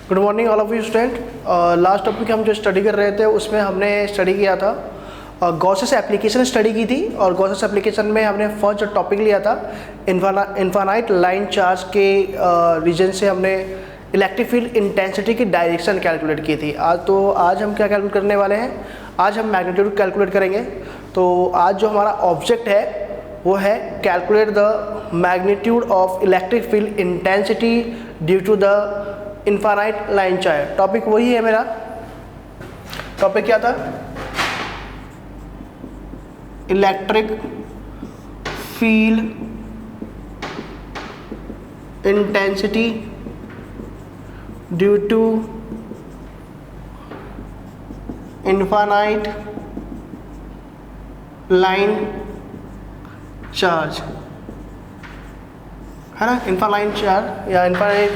Good morning all of you student. Last topic हम जो study कर रहे थे उसमें हमने स्टडी किया था गॉसेस एप्लीकेशन स्टडी की थी, और गॉसेस एप्लीकेशन में हमने फर्स्ट जो टॉपिक लिया था इन्फानाइट लाइन चार्ज के रीजन से हमने इलेक्ट्रिक फील्ड इंटेंसिटी की डायरेक्शन कैलकुलेट की थी। आज हम क्या कैलकुलेट करने वाले हैं? आज हम मैग्नीट्यूड कैलकुलेट करेंगे। तो आज जो हमारा ऑब्जेक्ट है वो है calculate the magnitude of electric field intensity due to the infinite line charge. Topic वही है मेरा। टॉपिक क्या था? Electric field intensity due to infinite line charge, है ना? इन्फानाइट चार्ज या इन्फानाइट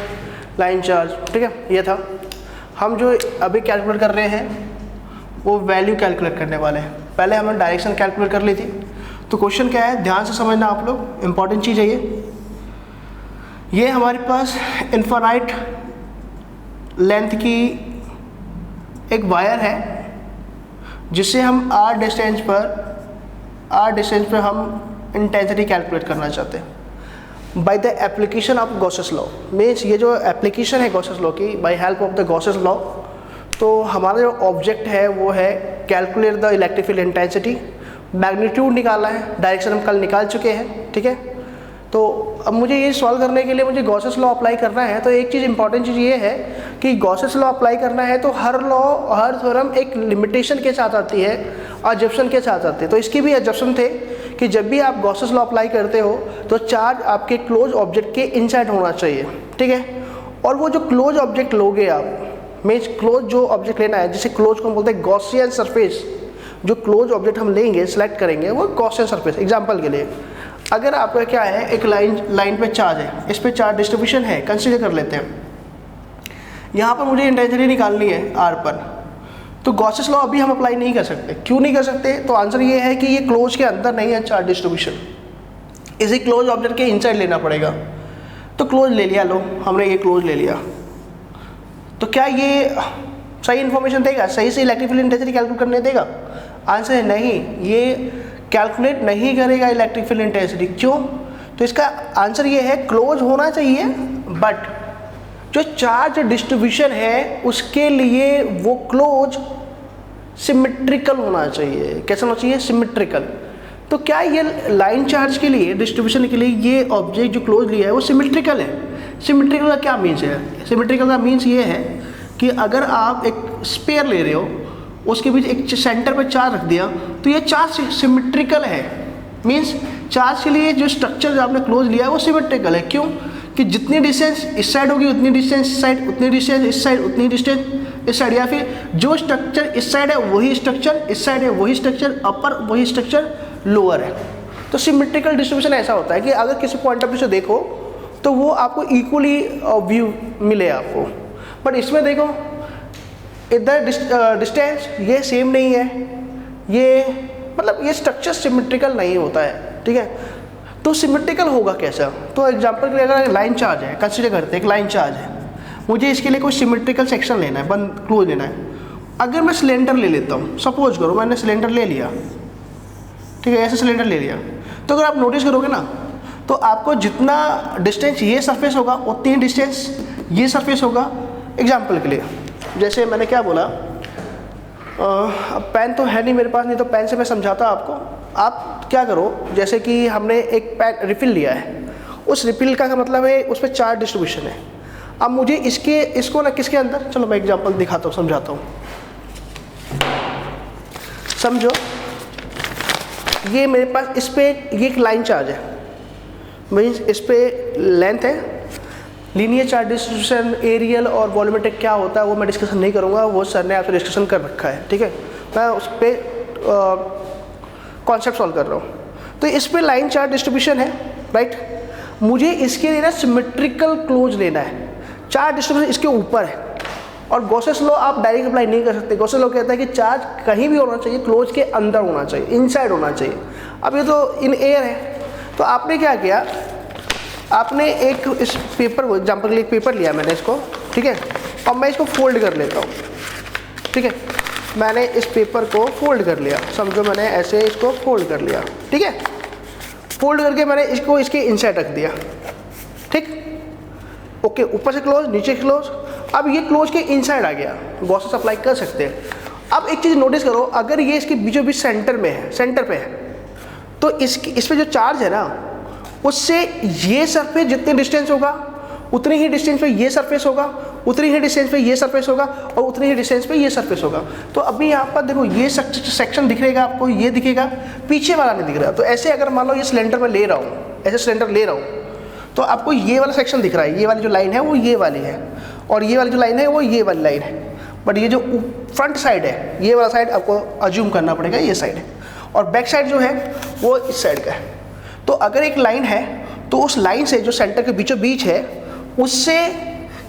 लाइन चार्ज, ठीक है। ये था। हम जो अभी कैलकुलेट कर रहे हैं वो वैल्यू कैलकुलेट करने वाले हैं। पहले हमने डायरेक्शन कैलकुलेट कर ली थी। तो क्वेश्चन क्या है, ध्यान से समझना आप लोग, इंपॉर्टेंट चीज़ है ये हमारे पास इन्फानाइट लेंथ की एक वायर है जिससे हम आर डिस्टेंस पर हम इंटेंसिटी कैलकुलेट करना चाहते हैं by the application of Gauss's law. Means ये जो एप्लीकेशन है गॉसेस लॉ की, by help of the Gauss's law, तो हमारा जो ऑब्जेक्ट है वो है calculate the electric field intensity. Magnitude निकालना है, डायरेक्शन हम कल निकाल चुके हैं, ठीक है। तो अब मुझे ये सॉल्व करने के लिए मुझे गॉसेस लॉ अप्लाई करना है। तो एक चीज़ इंपॉर्टेंट चीज़ ये है कि गॉसेस लॉ अप्लाई करना है तो हर थ्योरम एक लिमिटेशन के साथ आती है, एजम्पशन के साथ आती है। तो इसकी भी एजम्पशन थे कि जब भी आप गॉसेस लॉ अप्लाई करते हो तो चार्ज आपके क्लोज ऑब्जेक्ट के इनसाइड होना चाहिए, ठीक है। और वो जो क्लोज ऑब्जेक्ट लोगे आप, मीन्स क्लोज जो ऑब्जेक्ट लेना है, जिसे क्लोज को हम बोलते हैं गॉसियन सरफेस। जो क्लोज ऑब्जेक्ट हम लेंगे, सेलेक्ट करेंगे, वो गॉसियन सरफेस। एग्जाम्पल के लिए अगर आपका क्या है, एक लाइन पे चार्ज है, इस पे चार्ज डिस्ट्रीब्यूशन है, कंसीडर कर लेते हैं। यहाँ पर मुझे इंटेंसिटी निकालनी है आर पर, तो गॉसेस लॉ अभी हम अप्लाई नहीं कर सकते। क्यों नहीं कर सकते? तो आंसर ये है कि ये क्लोज के अंदर नहीं है चार्ज डिस्ट्रीब्यूशन, इसी क्लोज ऑब्जेक्ट के इनसाइड लेना पड़ेगा। तो क्लोज ले लिया, लो हमने ये क्लोज ले लिया। तो क्या ये सही इन्फॉर्मेशन देगा, सही से इलेक्ट्रिक फील्ड इंटेंसिटी कैलकुलेट करने देगा? आंसर है नहीं, ये कैलकुलेट नहीं करेगा इलेक्ट्रिक फील्ड इंटेंसिटी। क्यों? तो इसका आंसर ये है क्लोज होना चाहिए, बट जो चार्ज डिस्ट्रीब्यूशन है उसके लिए वो क्लोज सिमेट्रिकल होना चाहिए। कैसा होना चाहिए? सिमेट्रिकल। तो क्या ये लाइन चार्ज के लिए, डिस्ट्रीब्यूशन के लिए, ये ऑब्जेक्ट जो क्लोज लिया है वो सिमेट्रिकल है? सिमेट्रिकल का क्या मीन्स है? सिमेट्रिकल का मीन्स ये है कि अगर आप एक स्पेयर ले रहे हो, उसके बीच एक सेंटर पर चार्ज रख दिया, तो ये चार्ज सिमेट्रिकल है। मीन्स चार्ज के लिए जो स्ट्रक्चर जो आपने क्लोज लिया है वो सिमेट्रिकल है। क्यों? कि जितनी डिस्टेंस इस साइड होगी उतनी डिस्टेंस इस साइड, उतनी डिस्टेंस इस साइड, उतनी डिस्टेंस इस साइड, या फिर जो स्ट्रक्चर इस साइड है वही स्ट्रक्चर इस साइड है, वही स्ट्रक्चर अपर, वही स्ट्रक्चर लोअर है। तो सिमेट्रिकल डिस्ट्रीब्यूशन ऐसा होता है कि अगर किसी पॉइंट ऑफ व्यू से देखो तो वो आपको इक्वली व्यू मिले आपको। बट इसमें देखो इधर डिस्टेंस ये सेम नहीं है, ये मतलब ये स्ट्रक्चर सिमेट्रिकल नहीं होता है, ठीक है। तो सिमेट्रिकल होगा कैसा? तो एग्जांपल के लिए अगर लाइन चार्ज है, कंसीडर करते हैं एक लाइन चार्ज है, मुझे इसके लिए कोई सिमेट्रिकल सेक्शन लेना है, बंद क्लोज लेना है। अगर मैं सिलेंडर ले लेता हूँ, सपोज करो मैंने सिलेंडर ले लिया, ठीक है, ऐसे सिलेंडर ले लिया, तो अगर आप नोटिस करोगे ना तो आपको जितना डिस्टेंस ये सरफेस होगा उतनी डिस्टेंस ये सरफेस होगा। एग्जाम्पल के लिए जैसे मैंने क्या बोला, अब पेन तो है नहीं मेरे पास, नहीं तो पेन से मैं समझाता आपको। आप क्या करो, जैसे कि हमने एक पेन रिफिल लिया है, उस रिफिल का मतलब है उस पर चार्ज डिस्ट्रीब्यूशन है। अब मुझे इसको ना किसके अंदर, चलो मैं एग्जांपल दिखाता हूँ, समझाता हूँ। समझो, ये मेरे पास इस पे ये एक लाइन चार्ज है, मीन्स इस पे लेंथ है। लीनियर चार्ज डिस्ट्रीब्यूशन, एरियल और वॉल्यूमेट्रिक क्या होता है वो मैं डिस्कशन नहीं करूँगा, वो सर ने आपसे डिस्कशन कर रखा है, ठीक है। मैं उस पर कॉन्सेप्ट सॉल्व कर रहा हूँ। तो इस पे लाइन चार्ज डिस्ट्रीब्यूशन है, राइट। मुझे इसके लिए ना सिमेट्रिकल क्लोज लेना है, चार्ज डिस्ट्रीब्यूशन इसके ऊपर है। और गॉसेस लॉ आप डायरेक्ट अप्लाई नहीं कर सकते। गॉसेस लॉ कहता है कि चार्ज कहीं भी होना चाहिए, क्लोज के अंदर होना चाहिए, इनसाइड होना चाहिए। अब ये तो इन एयर है, तो आपने क्या किया, आपने एक इस पेपर को एग्जाम्पल के लिए एक पेपर लिया मैंने इसको, ठीक है, और मैं इसको फोल्ड कर लेता हूँ, ठीक है। मैंने इस पेपर को फोल्ड कर लिया, समझो मैंने ऐसे इसको फोल्ड कर लिया, ठीक है। फोल्ड करके मैंने इसको इसके इनसाइड रख दिया, ठीक, ओके। ऊपर से क्लोज, नीचे क्लोज। अब ये क्लोज के इनसाइड आ गया, गॉसेस अप्लाई कर सकते हैं। अब एक चीज़ नोटिस करो, अगर ये इसके बीचों बीच सेंटर में है, सेंटर पे है, तो इस पे जो चार्ज है ना, उससे ये सरफेस जितने डिस्टेंस होगा उतनी ही डिस्टेंस पे ये सरफेस होगा, उतनी ही डिस्टेंस पे ये सरफेस होगा, और उतनी ही डिस्टेंस पे ये सरफेस होगा। तो अभी यहाँ पर देखो ये सेक्शन दिखेगा आपको, ये दिखेगा, पीछे वाला नहीं दिख रहा। तो ऐसे अगर मान लो ये सिलेंडर में ले रहा हूँ, ऐसे सिलेंडर ले रहा हूँ, तो आपको ये वाला सेक्शन दिख रहा है, ये वाली जो लाइन है वो ये वाली है, और ये वाली जो लाइन है वो ये वाली लाइन है। बट ये जो फ्रंट साइड है, ये वाला साइड आपको अज्यूम करना पड़ेगा ये साइड है, और बैक साइड जो है वो इस साइड का है। तो अगर एक लाइन है तो उस लाइन से जो सेंटर के बीचों बीच है, उससे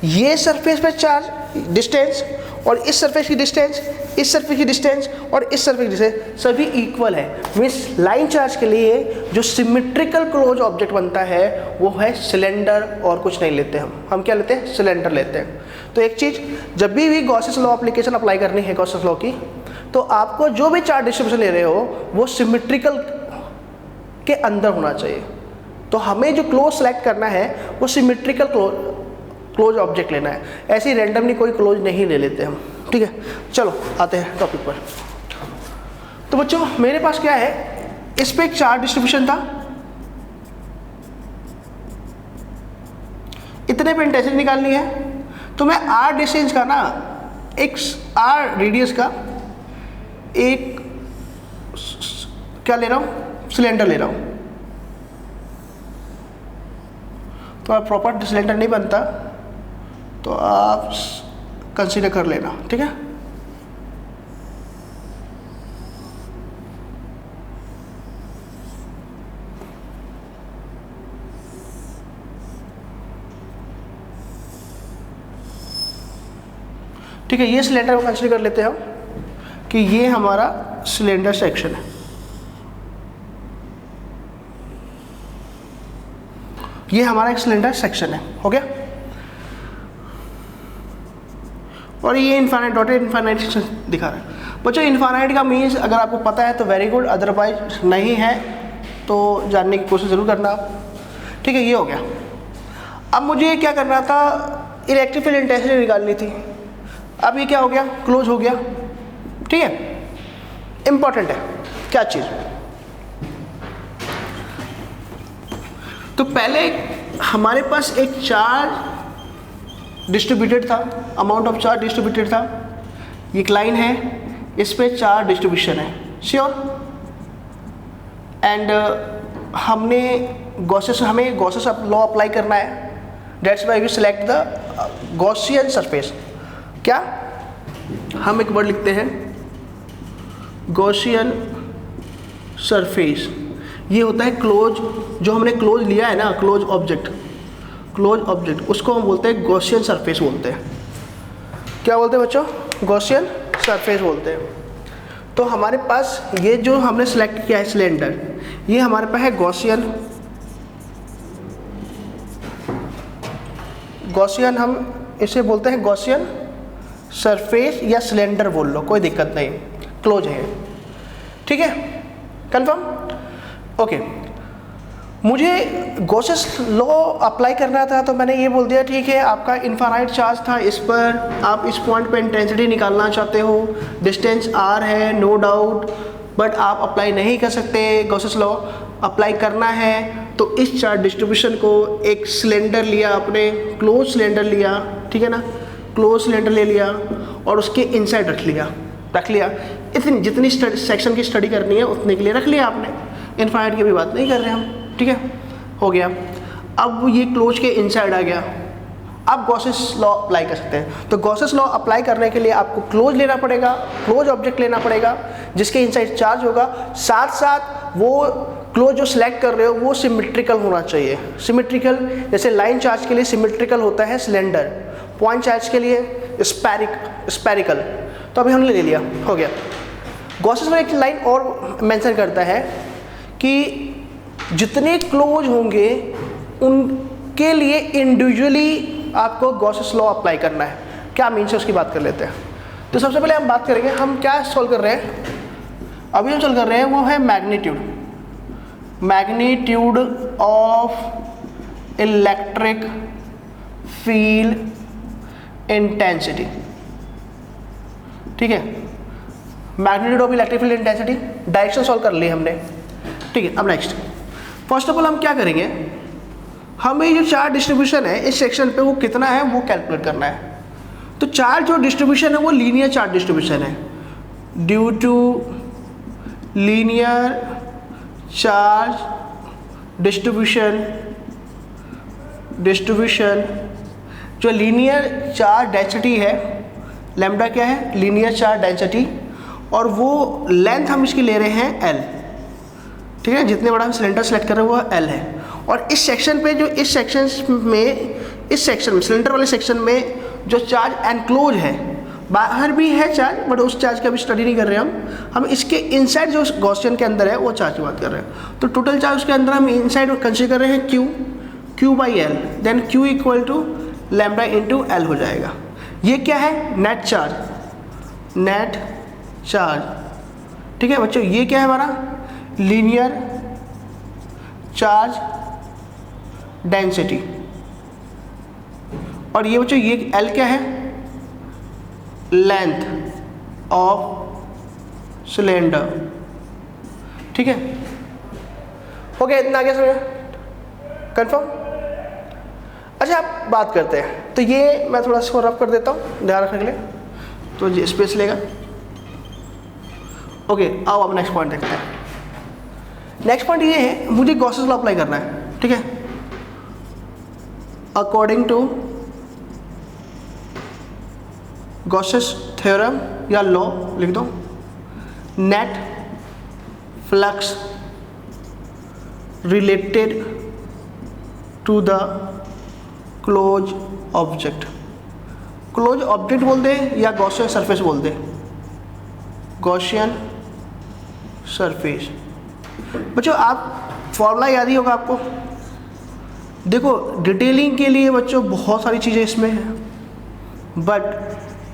ये सरफेस पे चार्ज डिस्टेंस और इस सरफेस की डिस्टेंस, इस सरफेस की डिस्टेंस और इस सरफेस की डिस्टेंस सभी इक्वल है। मीन्स लाइन चार्ज के लिए जो सिमेट्रिकल क्लोज ऑब्जेक्ट बनता है वो है सिलेंडर, और कुछ नहीं लेते हम क्या लेते हैं, सिलेंडर लेते हैं। तो एक चीज़, जब भी गॉसेस लॉ एप्लीकेशन अप्लाई करनी है गॉसेस लॉ की, तो आपको जो भी चार्ज डिस्ट्रीब्यूशन ले रहे हो वो सिमेट्रिकल के अंदर होना चाहिए। तो हमें जो क्लोज सेलेक्ट करना है वो सिमेट्रिकल क्लोज ऑब्जेक्ट लेना है, ऐसे ही रैंडमली कोई क्लोज नहीं ले लेते हम, ठीक है। चलो आते हैं टॉपिक पर। तो बच्चों मेरे पास क्या है, इस पे एक चार्ज डिस्ट्रीब्यूशन था, इतने पे इंटेंसिटी निकालनी है, तो मैं आर डिस्टेंस का ना, एक आर रेडियस का एक क्या ले रहा हूँ, सिलेंडर ले रहा हूँ। तो आप प्रॉपर सिलेंडर नहीं बनता तो आप कंसीडर कर लेना, ठीक है। ठीक है, ये सिलेंडर को कंसीडर कर लेते हैं हम कि ये हमारा सिलेंडर सेक्शन है। ये हमारा एक सिलेंडर सेक्शन है, हो गया। और ये इनफाइनाइट डॉटेड इनफाइनाइट दिखा रहा है। बच्चों इनफाइनाइट का मीन्स अगर आपको पता है तो वेरी गुड, अदरवाइज नहीं है तो जानने की कोशिश ज़रूर करना आप, ठीक है। ये हो गया। अब मुझे क्या करना था, इलेक्ट्रिक फील्ड इंटेंसिटी निकालनी थी। अब ये क्या हो गया, क्लोज हो गया, ठीक है। इंपॉर्टेंट है क्या चीज़, तो पहले हमारे पास एक चार्ज डिस्ट्रीब्यूटेड था, अमाउंट ऑफ चार्ज डिस्ट्रीब्यूटेड था, ये एक लाइन है, इस पे चार्ज डिस्ट्रीब्यूशन है, श्योर। एंड हमें गॉसेस लॉ अप्लाई करना है, that's why we select the Gaussian surface. क्या हम एक वर्ड लिखते हैं गॉसियन सरफेस, ये होता है क्लोज, जो हमने क्लोज लिया है ना, क्लोज ऑब्जेक्ट उसको हम बोलते हैं गॉसियन सरफेस बोलते हैं। क्या बोलते हैं बच्चों, गॉसियन सरफेस बोलते हैं। तो हमारे पास ये जो हमने सेलेक्ट किया है सिलेंडर, ये हमारे पास है गॉसियन हम इसे बोलते हैं गॉसियन सरफेस या सिलेंडर बोल लो, कोई दिक्कत नहीं, क्लोज है, ठीक है, कंफर्म, ओके। मुझे गॉसेस लॉ अप्लाई करना था, तो मैंने ये बोल दिया ठीक है, आपका इनफाइनाइट चार्ज था, इस पर आप इस पॉइंट पे इंटेंसिटी निकालना चाहते हो, डिस्टेंस आर है, नो डाउट, बट आप अप्लाई नहीं कर सकते गॉसेस लॉ। अप्लाई करना है तो इस चार्ज डिस्ट्रीब्यूशन को, एक सिलेंडर लिया आपने, क्लोज सिलेंडर लिया, ठीक है ना, क्लोज सिलेंडर ले लिया और उसके इनसाइड रख लिया। इतनी जितनी सेक्शन की स्टडी करनी है उतने के लिए रख लिया आपने, इनफाइनाइट की भी बात नहीं कर रहे हम, ठीक है, हो गया। अब ये क्लोज के इनसाइड आ गया, आप गॉसेस लॉ अप्लाई कर सकते हैं। तो गॉसेस लॉ अप्लाई करने के लिए आपको क्लोज लेना पड़ेगा, क्लोज ऑब्जेक्ट लेना पड़ेगा जिसके इनसाइड चार्ज होगा, साथ साथ वो क्लोज जो सिलेक्ट कर रहे हो वो सिमेट्रिकल होना चाहिए। सिमेट्रिकल जैसे लाइन चार्ज के लिए सिमेट्रिकल होता है सिलेंडर, पॉइंट चार्ज के लिए स्पेरिकल। तो अभी हमने ले लिया, हो गया। गॉसेस में एक लाइन और मेंशन करता है कि जितने क्लोज होंगे उनके लिए इंडिविजुअली आपको गॉसेस लॉ अप्लाई करना है। क्या मीन्स है उसकी बात कर लेते हैं। तो सबसे पहले हम बात करेंगे, हम क्या सॉल्व कर रहे हैं, अभी हम सॉल्व कर रहे हैं वो है magnitude of electric field intensity. ठीक है, magnitude of electric field intensity, direction solve कर ली हमने। ठीक है, अब नेक्स्ट फर्स्ट ऑफ ऑल हम क्या करेंगे, हमें ये जो चार्ज डिस्ट्रीब्यूशन है इस सेक्शन पे वो कितना है वो कैलकुलेट करना है। तो चार्ज जो डिस्ट्रीब्यूशन है वो लीनियर चार्ज डिस्ट्रीब्यूशन है, due to linear charge distribution जो लीनियर चार्ज डेंसिटी है, लैम्डा क्या है, लीनियर चार्ज डेंसिटी, और वो लेंथ हम इसकी ले रहे हैं L। ठीक है, जितने बड़ा हम सिलेंडर सेलेक्ट कर रहे हैं वो L है। और इस सेक्शन पे जो इस सेक्शन में सिलेंडर वाले सेक्शन में जो चार्ज एनक्लोज है, बाहर भी है चार्ज बट उस चार्ज का भी स्टडी नहीं कर रहे हम इसके इनसाइड जो गॉसियन के अंदर है वो चार्ज की बात कर रहे हैं। तो टोटल चार्ज उसके अंदर हम इनसाइड कंसीडर कर रहे हैं Q by L, then Q equal to lambda into L हो जाएगा। ये क्या है, नेट चार्ज। ठीक है बच्चों, ये क्या है हमारा लीनियर चार्ज डेंसिटी, और ये बच्चों ये L क्या है, लेंथ ऑफ सिलेंडर। ठीक है, हो गया इतना, आगे समझ कंफर्म। अच्छा आप बात करते हैं, तो ये मैं थोड़ा सा रफ कर देता हूँ ध्यान रखने के लिए, तो स्पेस लेगा। ओके, आओ अब नेक्स्ट पॉइंट देखते हैं। नेक्स्ट पॉइंट ये है, मुझे गॉसेस लॉ अप्लाई करना है। ठीक है, अकॉर्डिंग टू गॉसेस थ्योरम या लॉ लिख दो, net flux related to the close object. Close object बोलते हैं या गॉसियन सरफेस बोलते हैं, गॉसियन सरफेस। बच्चों आप फॉर्मूला याद ही होगा आपको। देखो डिटेलिंग के लिए बच्चों बहुत सारी चीज़ें इसमें हैं, बट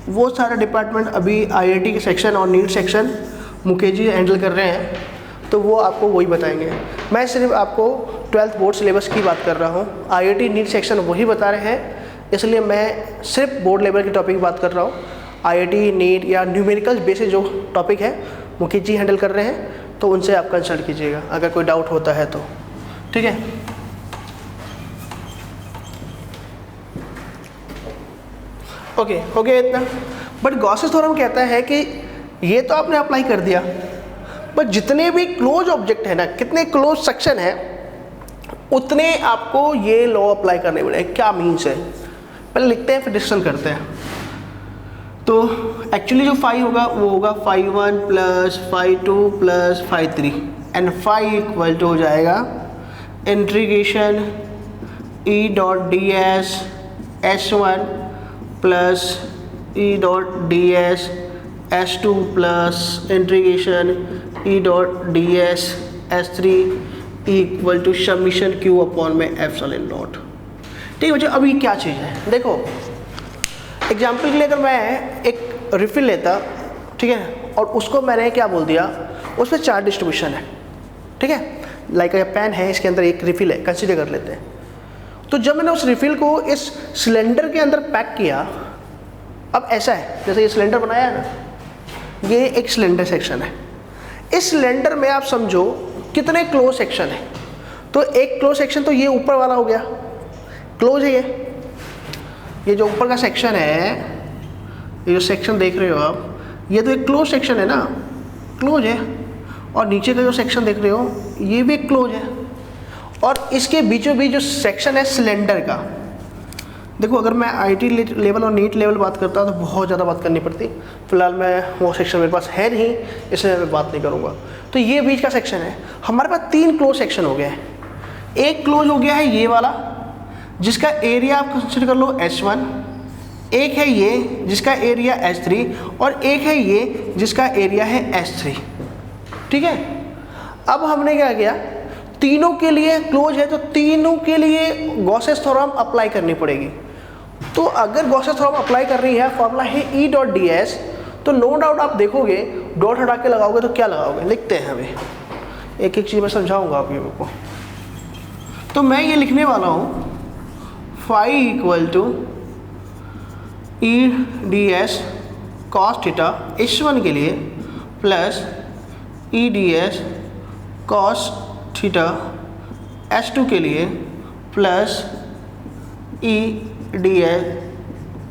वो सारा डिपार्टमेंट अभी आईआईटी के सेक्शन और NEET section Mukesh ji handle कर रहे हैं, तो वो आपको वही बताएंगे। मैं सिर्फ आपको 12th बोर्ड सिलेबस की बात कर रहा हूँ, आईआईटी नीट सेक्शन वही बता रहे हैं, इसलिए मैं सिर्फ बोर्ड लेवल के टॉपिक की बात कर रहा हूँ। आईआईटी नीट या न्यूमेरिकल बेसिस जो टॉपिक है मुकेश जी हैंडल कर रहे हैं, तो उनसे आप कंसल्ट कीजिएगा अगर कोई डाउट होता है तो। ठीक है, ओके हो गया इतना। बट गॉसेस थ्योरम कहता है कि ये तो आपने अप्लाई कर दिया, बट जितने भी क्लोज ऑब्जेक्ट है ना, कितने क्लोज सेक्शन है, उतने आपको ये लॉ अप्लाई करने पड़ेगा। क्या मीन्स है, पहले लिखते हैं फिर डिस्कशन करते हैं। तो एक्चुअली जो फाई होगा वो होगा φ1 plus φ2 plus φ3 and phi equal to हो जाएगा integration E dot D S S1 plus E dot D S S2 plus integration E dot D S S3 equal to summation Q upon में epsilon naught. ठीक है बच्चों, अभी क्या चीज़ है, देखो एग्जाम्पल के लिए अगर मैं एक रिफिल लेता, ठीक है, और उसको मैंने क्या बोल दिया, उस पर चार्ज डिस्ट्रीब्यूशन है। ठीक है, लाइक पेन है, इसके अंदर एक रिफिल है, कंसीडर कर लेते हैं। तो जब मैंने उस रिफिल को इस सिलेंडर के अंदर पैक किया, अब ऐसा है जैसे ये सिलेंडर बनाया है ना, ये एक सिलेंडर सेक्शन है। इस सिलेंडर में आप समझो कितने क्लोज सेक्शन है, तो एक क्लोज सेक्शन तो ये ऊपर वाला हो गया, क्लोज है ये जो ऊपर का सेक्शन है, ये जो सेक्शन देख रहे हो आप, ये तो एक क्लोज सेक्शन है ना, क्लोज है, और नीचे का जो सेक्शन देख रहे हो ये भी क्लोज है, और इसके बीचों बीच जो सेक्शन है सिलेंडर का, देखो अगर मैं आईटी लेवल और नीट लेवल बात करता तो बहुत ज़्यादा बात करनी पड़ती, फिलहाल मैं वो सेक्शन मेरे पास है नहीं, इसलिए मैं बात नहीं करूँगा। तो ये बीच का सेक्शन है, हमारे पास 3 क्लोज सेक्शन हो गए हैं। एक क्लोज हो गया है ये वाला, जिसका एरिया आप कंसिडर कर लो S1, एक है ये जिसका एरिया S3, और एक है ये जिसका एरिया है S3। ठीक है, अब हमने क्या किया, तीनों के लिए क्लोज है तो तीनों के लिए गॉसेस थ्योरम अप्लाई करनी पड़ेगी। तो अगर गॉसेस थ्योरम अप्लाई कर रही है, फॉर्मूला है E डॉट डी एस, तो नो डाउट आप देखोगे डॉट हटा के लगाओगे तो क्या लगाओगे, लिखते हैं अभी एक एक चीज़ मैं समझाऊंगा आप लोगों को। तो मैं ये लिखने वाला हूँ phi equal to E D S cos theta H1 के लिए plus E D S cos theta H2 के लिए plus E D S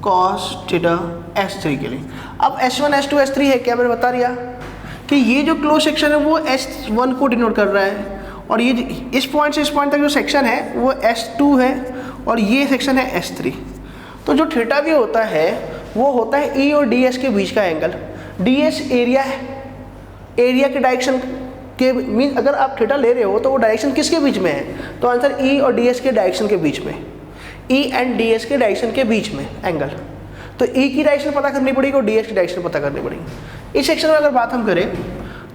cos theta H3 के लिए। अब H1 H2 H3 है क्या, मैंने बता दिया कि ये जो क्लोज सेक्शन है वो H1 को डिनोट कर रहा है, और ये इस पॉइंट से इस पॉइंट तक जो सेक्शन है वो H2 है, और ये सेक्शन है H3। तो जो थीटा भी होता है वो होता है E और DS के बीच का एंगल। DS एरिया है, एरिया के डायरेक्शन के मीन अगर आप थीटा ले रहे हो तो वो डायरेक्शन किसके बीच में है, तो आंसर E और DS के डायरेक्शन के बीच में, E एंड DS के डायरेक्शन के बीच में एंगल। तो E की डायरेक्शन पता करनी पड़ेगी और DS की डायरेक्शन पता करनी पड़ेगी। इस सेक्शन में अगर बात हम करें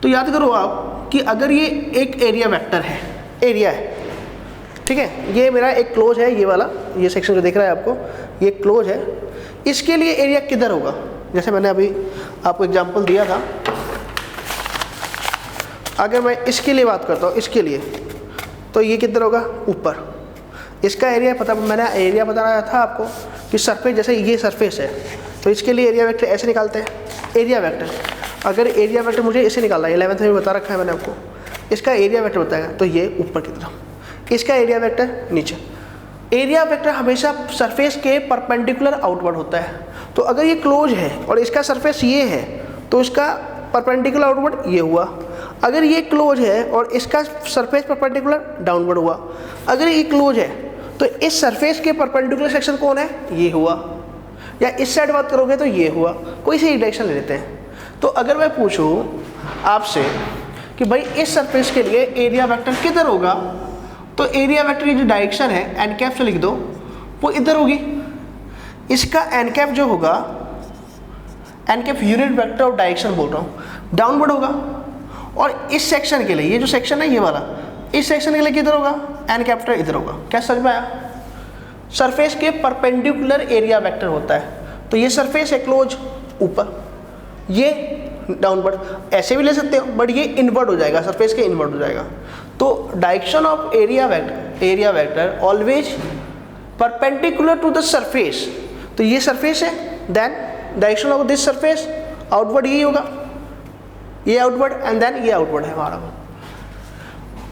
तो याद करो आप कि अगर ये एक एरिया वेक्टर है, एरिया है, ठीक है, ये मेरा एक क्लोज है, ये वाला ये सेक्शन जो दिख रहा है आपको ये क्लोज है, इसके लिए एरिया किधर होगा, जैसे मैंने अभी आपको एग्जांपल दिया था। अगर मैं इसके लिए बात करता हूँ, इसके लिए, तो ये किधर होगा, ऊपर। इसका एरिया पता, मैंने एरिया बताया था आपको कि सरफेस, जैसे ये सरफेस है तो इसके लिए एरिया वेक्टर ऐसे निकालते हैं, एरिया वेक्टर। अगर एरिया वेक्टर मुझे इसे निकालना है, 11th में बता रखा है मैंने आपको, इसका एरिया वेक्टर बताएगा तो ये ऊपर की तरफ, इसका एरिया वेक्टर नीचे। एरिया वेक्टर हमेशा सरफेस के परपेंडिकुलर आउटवर्ड होता है। तो अगर ये क्लोज है और इसका सरफेस ये है तो इसका परपेंडिकुलर आउटवर्ड ये हुआ। अगर ये क्लोज है और इसका सरफेस परपेंडिकुलर डाउनवर्ड हुआ। अगर ये क्लोज है तो इस सरफेस के परपेंडिकुलर सेक्शन कौन है, ये हुआ। या इस साइड बात करोगे तो ये हुआ। कोई सी डायरेक्शन ले लेते हैं। तो अगर मैं पूछूं आपसे कि भाई इस सरफेस के लिए एरिया वेक्टर किधर होगा, तो एरिया वेक्टर की जो डायरेक्शन है एन कैप से लिख दो, वो इधर होगी। इसका एन कैप जो होगा, N cap unit vector of direction बोल रहा हूँ, डाउनवर्ड होगा। और इस सेक्शन के लिए, ये जो सेक्शन है ये वाला, इस सेक्शन के लिए किधर होगा, एन कैपिटल इधर होगा। क्या समझ में आया? सरफेस के परपेंडिकुलर एरिया वेक्टर होता है। तो ये सरफेस है क्लोज ऊपर, ये डाउनवर्ड, ऐसे भी ले सकते हो बट ये इनवर्ड हो जाएगा, सरफेस के इनवर्ड हो जाएगा। तो direction of area vector always perpendicular to the surface. तो ये सरफेस है, then direction of this surface outward यही होगा, ये आउटवर्ड एंड देन ये आउटवर्ड है हमारा,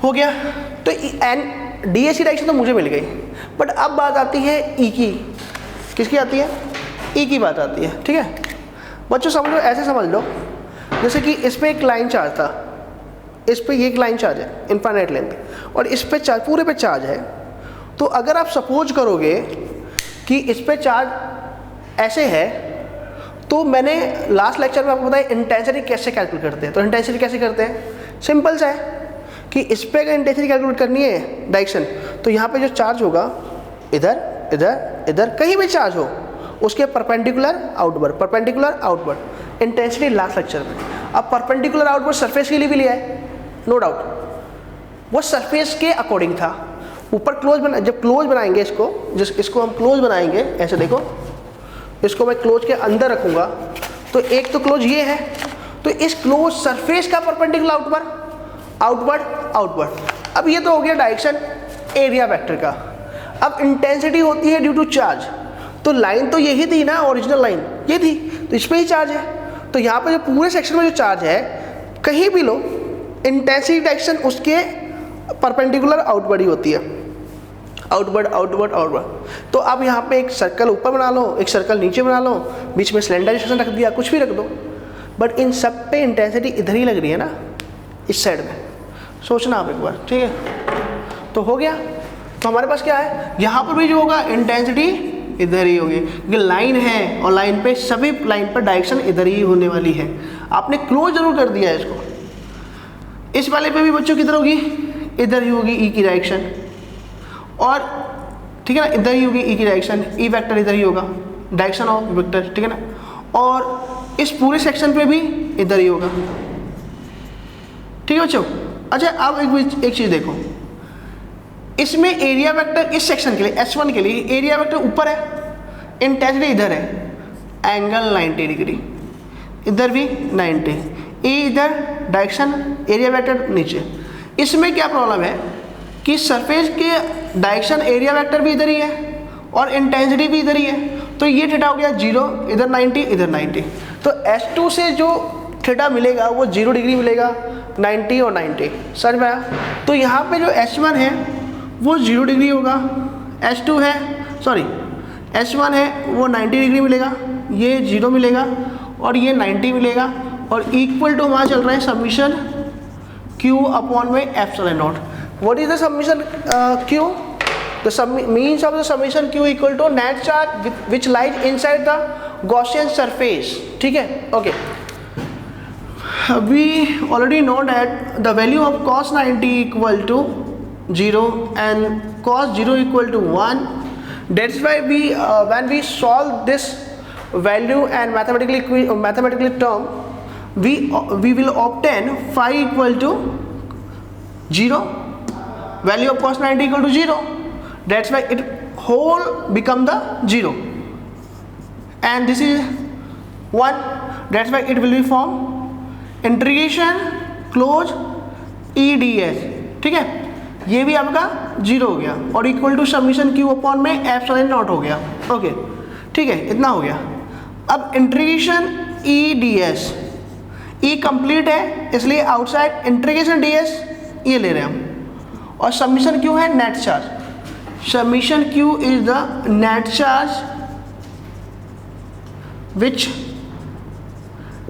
हो गया। तो एन डी एस की डायरेक्शन तो मुझे मिल गई, बट अब बात आती है ई की। किसकी आती है? ई की बात आती है। ठीक है बच्चों, समझ लो, ऐसे समझ लो जैसे कि इस पर एक लाइन चार्ज था, इस पे ये एक लाइन चार्ज है इनफाइनाइट लेंथ, और इस पे चार्ज, पूरे पे चार्ज है। तो अगर आप सपोज करोगे कि इस पे चार्ज ऐसे है, तो मैंने लास्ट लेक्चर में आपको बताया इंटेंसिटी कैसे कैलकुलेट करते हैं। तो इंटेंसिटी कैसे करते हैं, सिंपल सा है कि इस पे अगर इंटेंसिटी कैलकुलेट करनी है डायरेक्शन, तो यहाँ पे जो चार्ज होगा, इधर इधर इधर कहीं भी चार्ज हो, उसके perpendicular outward, perpendicular outward, intensity last lecture में। अब परपेंडिकुलर आउटवर्ड सरफेस के लिए भी लिया है, नो डाउट, वो सरफेस के अकॉर्डिंग था। ऊपर क्लोज बना, जब क्लोज बनाएंगे इसको, इसको हम क्लोज बनाएंगे, ऐसे देखो, इसको मैं क्लोज के अंदर रखूंगा, तो एक तो क्लोज ये है, तो इस क्लोज सरफेस का परपेंडिकुलर आउटवर्ड, आउटवर्ड, आउटवर्ड। अब ये तो हो गया डायरेक्शन एरिया वेक्टर का। अब इंटेंसिटी होती है ड्यू टू चार्ज, तो लाइन तो यही थी ना, ओरिजिनल लाइन ये थी, तो इस पे ही चार्ज है। तो यहाँ पर जो पूरे सेक्शन में जो चार्ज है, कहीं भी लो, इंटेंसिटी डायरेक्शन उसके परपेंडिकुलर आउटवर्ड ही होती है, आउटवर्ड आउटवर्ड आउटवर्ड। तो अब यहाँ पे एक सर्कल ऊपर बना लो, एक सर्कल नीचे बना लो, बीच में सिलेंडराइजेशन रख दिया, कुछ भी रख दो, बट इन सब पे इंटेंसिटी इधर ही लग रही है ना, इस साइड में। सोचना आप एक बार, ठीक है। तो हो गया। तो हमारे पास क्या है, यहाँ पर भी जो होगा इंटेंसिटी इधर ही होगी, क्योंकि लाइन है और लाइन पे सभी लाइन पर डायरेक्शन इधर ही होने वाली है। आपने क्लोज जरूर कर दिया है इसको। इस वाले पे भी बच्चों किधर होगी, इधर ही होगी ई की डायरेक्शन, और ठीक है ना, इधर ही होगी ई की डायरेक्शन, ई वेक्टर इधर ही होगा, डायरेक्शन ऑफ वेक्टर, ठीक है ना। और इस पूरे सेक्शन पे भी इधर ही होगा, ठीक है बच्चों। अच्छा अब एक चीज़ देखो, इसमें एरिया वेक्टर इस सेक्शन के लिए, H1 के लिए एरिया वेक्टर ऊपर है, इंटेंसिटी इधर है, एंगल 90 डिग्री, इधर भी 90, ए इधर, डायरेक्शन एरिया वेक्टर नीचे। इसमें क्या प्रॉब्लम है कि सरफेस के डायरेक्शन एरिया वेक्टर भी इधर ही है और इंटेंसिटी भी इधर ही है, तो ये थीटा हो गया 0, इधर 90, इधर 90। तो S2 से जो थीटा मिलेगा वो 0 डिग्री मिलेगा, 90 और 90, समझ में आया? तो यहाँ पे जो H1 है वो 0 डिग्री होगा, H2 है, सॉरी H1 है वो 90 डिग्री मिलेगा, ये 0 मिलेगा और ये 90 मिलेगा, और इक्वल टू हमारा चल रहा है समीशन Q अपॉन में epsilon not. What is the summation Q? The means of the summation Q equal to net charge which lies inside the Gaussian surface, ठीक है? Okay. We already know that the value of cos 90 equal to 0 and cos 0 equal to 1. That's why we when we solve this value and mathematically term, we will obtain phi equal to 0, value of cos 90 equal to 0. That's why it whole become the 0 and this is 1. That's why it will be form integration close EDS, ठीक है? ये भी आपका 0 हो गया और equal to summation Q upon में epsilon naught हो गया। ओके, ठीक है, इतना हो गया। अब इंटीग्रेशन EDS, E कंप्लीट है इसलिए आउटसाइड इंटीग्रेशन DS ये ले रहे हैं हम, और समीशन Q है net charge. Summation Q is the net charge which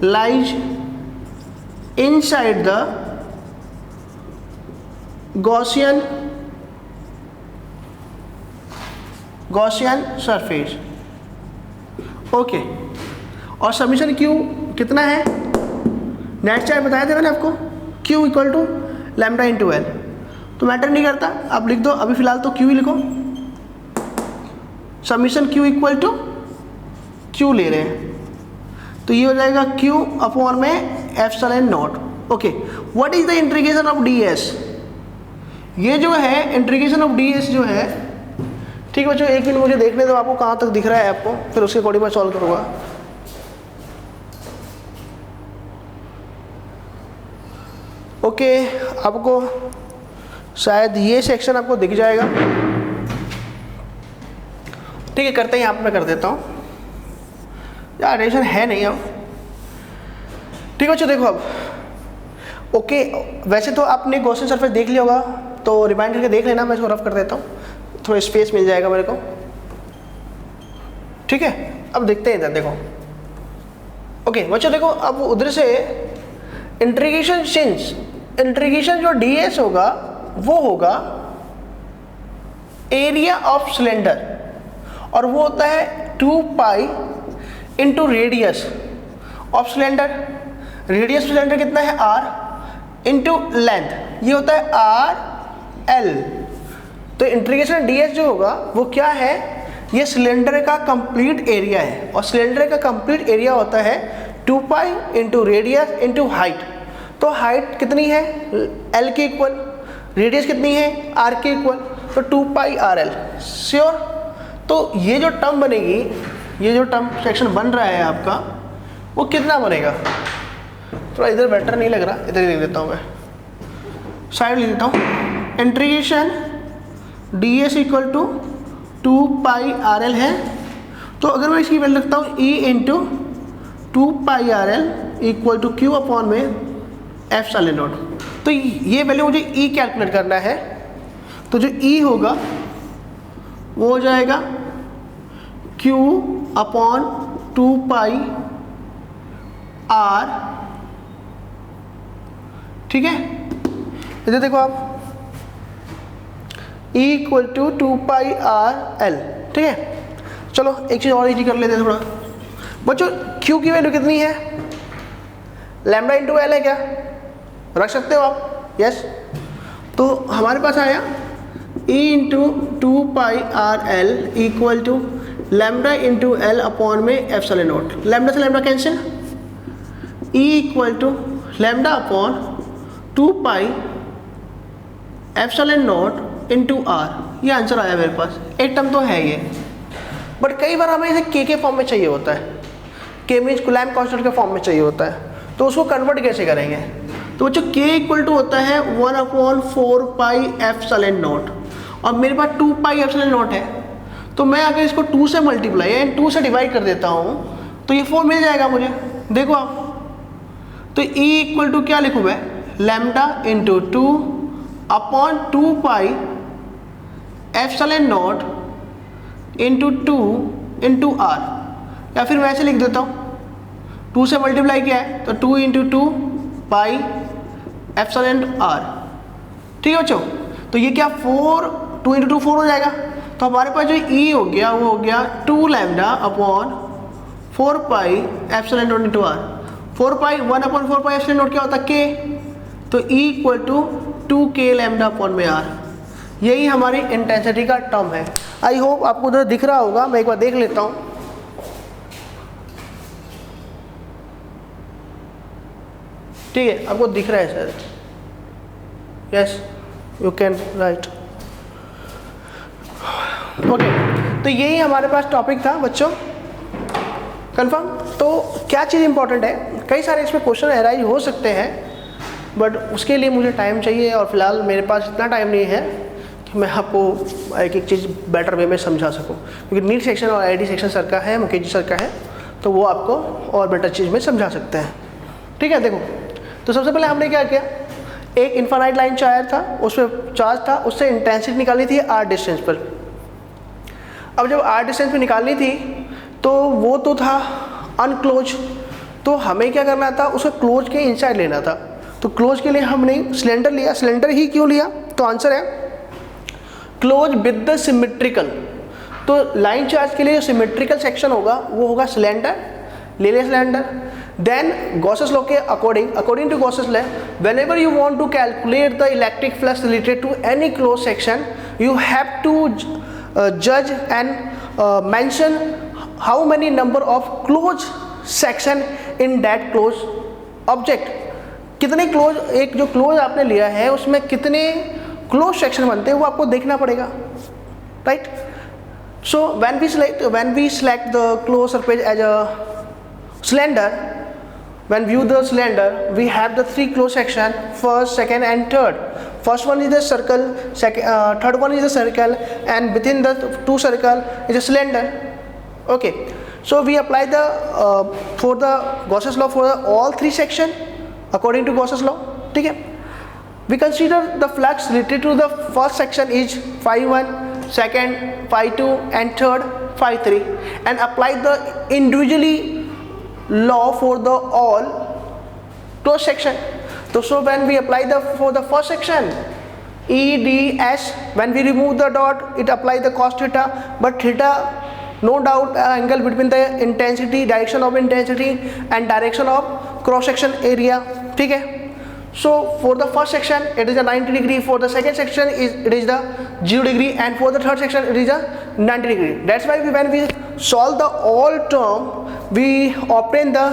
lies inside the Gaussian surface। Okay, और समीशन Q कितना है? नेट चार्ज बताया था मैंने आपको, Q equal to lambda into L। तो मैटर नहीं करता, आप लिख दो, अभी फिलहाल तो Q ही लिखो। Summation Q equal to Q ले रहे हैं तो ये हो जाएगा Q अपॉन में epsilon naught. Okay, what is the integration of DS? ये जो है इंटीग्रेशन ऑफ DS जो है, ठीक है बच्चों, एक मिनट मुझे देखने दो आपको कहाँ तक दिख रहा है आपको, फिर उसके अकॉर्डिंग मैं सॉल्व करूँगा। ओके, आपको शायद ये सेक्शन आपको दिख जाएगा, ठीक है? करते हैं, यहाँ पर मैं कर देता हूँ यार, रेशन है नहीं अब, ठीक है बच्चों? देखो अब, ओके, वैसे तो आपने गॉसियन सरफेस देख लिया होगा, तो रिमाइंड करके देख लेना, मैं इसको रफ कर देता हूँ, थोड़ा स्पेस मिल जाएगा मेरे को, ठीक है? अब देखते हैं इधर, देखो। ओके बच्चों देखो, अब उधर से इंटीग्रेशन जो DS होगा वो होगा एरिया ऑफ सिलेंडर, और वो होता है 2 pi into radius of cylinder. Radius cylinder कितना है? R इंटू लेंथ, ये होता है RL। तो इंटीग्रेशन DS जो होगा वो क्या है? ये सिलेंडर का कंप्लीट एरिया है, और सिलेंडर का कंप्लीट एरिया होता है 2 pi into radius into height. तो हाइट कितनी है? L के इक्वल, रेडियस कितनी है? R के इक्वल, तो 2 पाई RL। श्योर? तो ये जो टर्म बनेगी, ये जो टर्म सेक्शन बन रहा है आपका, वो कितना बनेगा? थोड़ा इधर बेटर नहीं लग रहा, इधर ही लिख देता हूँ मैं, साइड लिख देता हूँ। Integration DS equal to 2 pi RL है, तो अगर मैं इसकी वैल्यू रखता हूँ E into 2 pi RL equal to Q upon में एप्सिलॉन नॉट। तो ये वैल्यू मुझे E कैलकुलेट करना है, तो जो E होगा वो हो जाएगा Q अपॉन 2 पाई R, ठीक है? इधर देखो आप, E equal to 2 pi RL, ठीक है? चलो एक चीज़ और इजी कर लेते हैं थोड़ा बच्चों। Q की वैल्यू कितनी है? लैम्डा इंटू L है क्या? रख सकते हो आप, यस। तो हमारे पास आया E into 2 pi RL equal to lambda into L upon में एप्सिलॉन नॉट। लैम्डा से lambda cancel, E equal to lambda upon 2 pi epsilon naught into R। ये आंसर आया मेरे पास, एक टर्म तो है ये, बट कई बार हमें इसे के फॉर्म में चाहिए होता है, के मीन्स कूलम्ब कांस्टेंट के फॉर्म में चाहिए होता है, तो उसको कन्वर्ट कैसे करेंगे? तो बच्चों के इक्वल टू होता है 1/4 पाई एप्सिलॉन नॉट, और मेरे पास 2 पाई एप्सिलॉन नॉट है, तो मैं अगर इसको 2 से मल्टीप्लाई या 2 से डिवाइड कर देता हूँ तो ये 4 मिल जाएगा मुझे। देखो आप, तो E इक्वल टू क्या लिखूँ मैं, lambda into 2 upon 2 pi epsilon naught into 2 into R, या फिर मैं ऐसे लिख देता हूँ, 2 से मल्टीप्लाई किया है तो 2 इंटू 2 पाई एप्सिलॉन R। ठीक है बच्चों, तो ये क्या 2 इंटू 2 4 हो जाएगा, तो हमारे पास जो E हो गया वो हो गया 2 lambda upon 4 pi epsilon naught into R। 4 pi 1/4 pi epsilon naught क्या होता है, K, तो E equal to 2K lambda upon में R। यही हमारी इंटेंसिटी का टर्म है। आई होप आपको उधर दिख रहा होगा, मैं एक बार देख लेता हूँ। ठीक है, आपको दिख रहा है sir? Yes, you can write. Okay, तो यही हमारे पास टॉपिक था बच्चों, कंफर्म। तो क्या चीज़ इंपॉर्टेंट है, कई सारे इसमें क्वेश्चन अराइज हो सकते हैं, बट उसके लिए मुझे टाइम चाहिए, और फिलहाल मेरे पास इतना टाइम नहीं है कि मैं आपको एक एक चीज़ बेटर वे में समझा सकूं, क्योंकि नीट सेक्शन और आईआईटी सेक्शन सर का है, मुकेश जी सर का है, तो वो आपको और बेटर चीज़ में समझा सकते हैं। ठीक है, देखो, तो सबसे पहले हमने क्या किया, एक इन्फानाइट लाइन चार्ज था, उसमें चार्ज था, उससे इंटेंसिटी निकालनी थी r डिस्टेंस पर। अब जब r डिस्टेंस पर निकालनी थी तो वो तो था अनक्लोज, तो हमें क्या करना था, उसको क्लोज के इनसाइड लेना था। तो क्लोज के लिए हमने सिलेंडर लिया। सिलेंडर ही क्यों लिया, तो आंसर है क्लोज विद द सिमेट्रिकल। तो लाइन चार्ज के लिए जो सिमेट्रिकल सेक्शन होगा वो होगा सिलेंडर, ले लिया सिलेंडर। देन गॉसेस लॉ के according to Gauss's law, whenever you want to calculate the electric flux related to any closed section, you have to judge and mention how many number of closed section in that closed object। कितने close, एक जो close आपने लिया है उसमें कितने close section बनते हैं वो आपको देखना पड़ेगा, right. So when we select the closed surface as a cylinder, when view the cylinder, we have the 3 closed section, first, second and third. First one is the circle, third one is the circle, and within the 2 circle is a cylinder. Okay, so we apply the for the Gauss's law for all 3 section according to Gauss's law. ठीक है, we consider the flux related to the first section is phi1, second phi2 and third phi3, and apply the individually law for the all closed section. So when we apply for the first section EDS, when we remove the dot it apply the cos theta, but theta no doubt angle between the intensity, direction of intensity and direction of cross section area. ठीक है, so for the first section it is a 90 degree, for the second section it is the 0 degree, and for the third section it is a 90 degree. That's why when we solve the all term we obtain the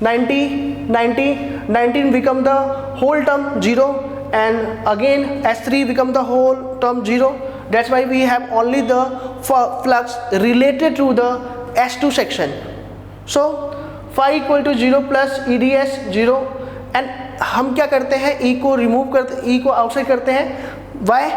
19 become the whole term 0, and again S3 become the whole term 0. That's why we have only the flux related to the S2 section. So phi equal to 0 plus EDS 0, and हम क्या करते हैं, E को remove करते, E को outside करते हैं। Why?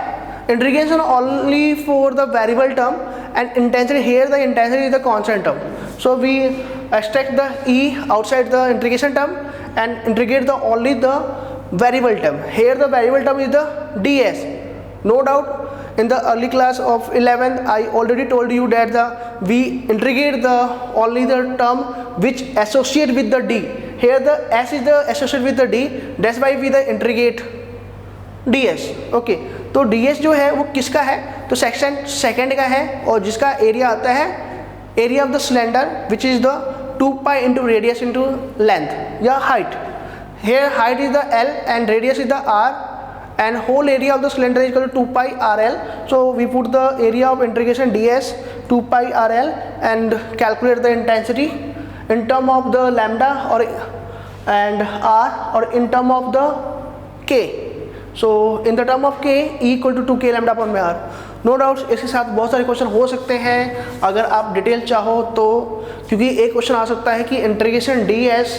Integration only for the variable term, and intensity here the intensity is the constant term. So we extract the E outside the integration term and integrate the only the variable term. Here the variable term is the ds. No doubt in the early class of 11th I already told you that we integrate the only the term which associate with the d. Here the s is the associated with the d, that's why we the integrate ds. Okay, तो ds जो है वो किसका है, तो section second का है, और जिसका एरिया आता है area of the cylinder which is the 2 pi into radius into length या height. Here height is the L and radius is the R, and whole area of the cylinder is equal to 2 pi RL. So we put the area of integration ds 2 pi RL and calculate the intensity in term of the lambda or and R, or in term of the K. So in the term of K, E equal to 2K lambda upon R. No doubts इसके साथ बहुत सारे question हो सकते हैं अगर आप detail चाहो तो, क्योंकि एक क्वेश्चन आ सकता है कि integration D S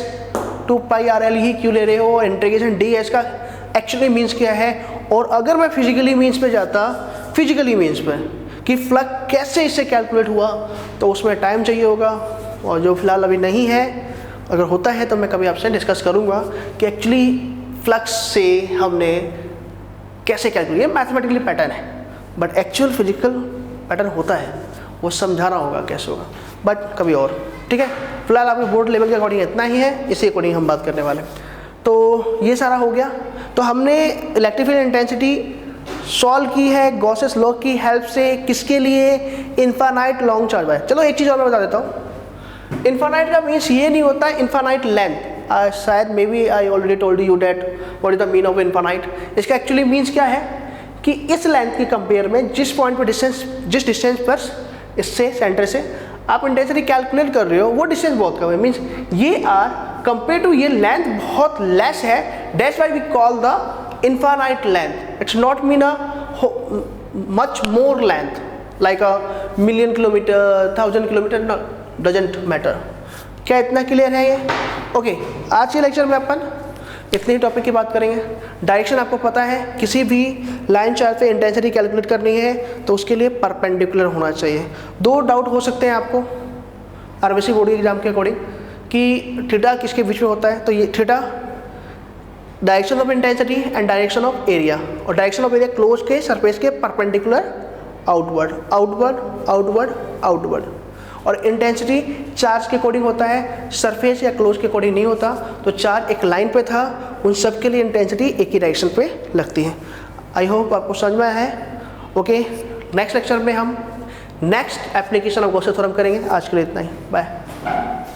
two pi R L ही क्यों ले रहे हो, इंटीग्रेशन डी एस का एक्चुअली मीन्स क्या है। और अगर मैं फिजिकली मीन्स पे जाता, फिजिकली मीन्स पे कि फ्लक्स कैसे इससे कैलकुलेट हुआ, तो उसमें टाइम चाहिए होगा, और जो फिलहाल अभी नहीं है। अगर होता है तो मैं कभी आपसे डिस्कस करूँगा कि एक्चुअली फ्लक्स से हमने कैसे कैलकुलेट, ये मैथमेटिकली पैटर्न है बट एक्चुअल फिजिकल पैटर्न होता है, वो समझाना होगा कैसे होगा, बट कभी और। ठीक है, फिलहाल आपके बोर्ड लेवल के अकॉर्डिंग इतना ही है, इसी अकॉर्डिंग हम बात करने वाले। तो ये सारा हो गया। तो हमने इलेक्ट्रिक फील्ड इंटेंसिटी सॉल्व की है गॉसेस लॉ की हेल्प से, किसके लिए, इन्फानाइट लॉन्ग चार्ज वायर। चलो एक चीज़ और मैं बता देता हूँ, इन्फानाइट का मीन्स ये नहीं होता इन्फानाइट लेंथ। शायद maybe I already told you that what is the mean of infinite. इसका एक्चुअली मीन्स क्या है कि इस लेंथ की कंपेयर में जिस पॉइंट पर डिस्टेंस, जिस डिस्टेंस पर इससे सेंटर से आप इंटेंसिटी कैलकुलेट कर रहे हो वो डिस्टेंस बहुत कम है, मीन्स ये आर कंपेयर टू ये लेंथ बहुत लेस है, that's why we call the infinite length. It's not mean a much more length like a million kilometre, 1000 kilometre, no doesn't matter. क्या इतना क्लियर है ये? ओके, आज के लेक्चर में अपन इतने ही टॉपिक की बात करेंगे। डायरेक्शन आपको पता है, किसी भी लाइन चार्ज पे इंटेंसिटी कैलकुलेट करनी है तो उसके लिए परपेंडिकुलर होना चाहिए। दो डाउट हो सकते हैं आपको आरबीसी बोर्ड एग्जाम के अकॉर्डिंग कि थीटा किसके बीच में होता है, तो ये theta direction of intensity and direction of area, और डायरेक्शन ऑफ एरिया क्लोज के सरफेस के perpendicular outward, outward, outward, outward. और इंटेंसिटी चार्ज के अकॉर्डिंग होता है, सरफेस या क्लोज के अकॉर्डिंग नहीं होता। तो चार्ज एक लाइन पे था, उन सब के लिए इंटेंसिटी एक ही डायरेक्शन पे लगती है। आई होप आपको समझ में आया है। ओके, नेक्स्ट लेक्चर में हम next application of Gauss's theorem करेंगे। आज के लिए इतना ही, बाय।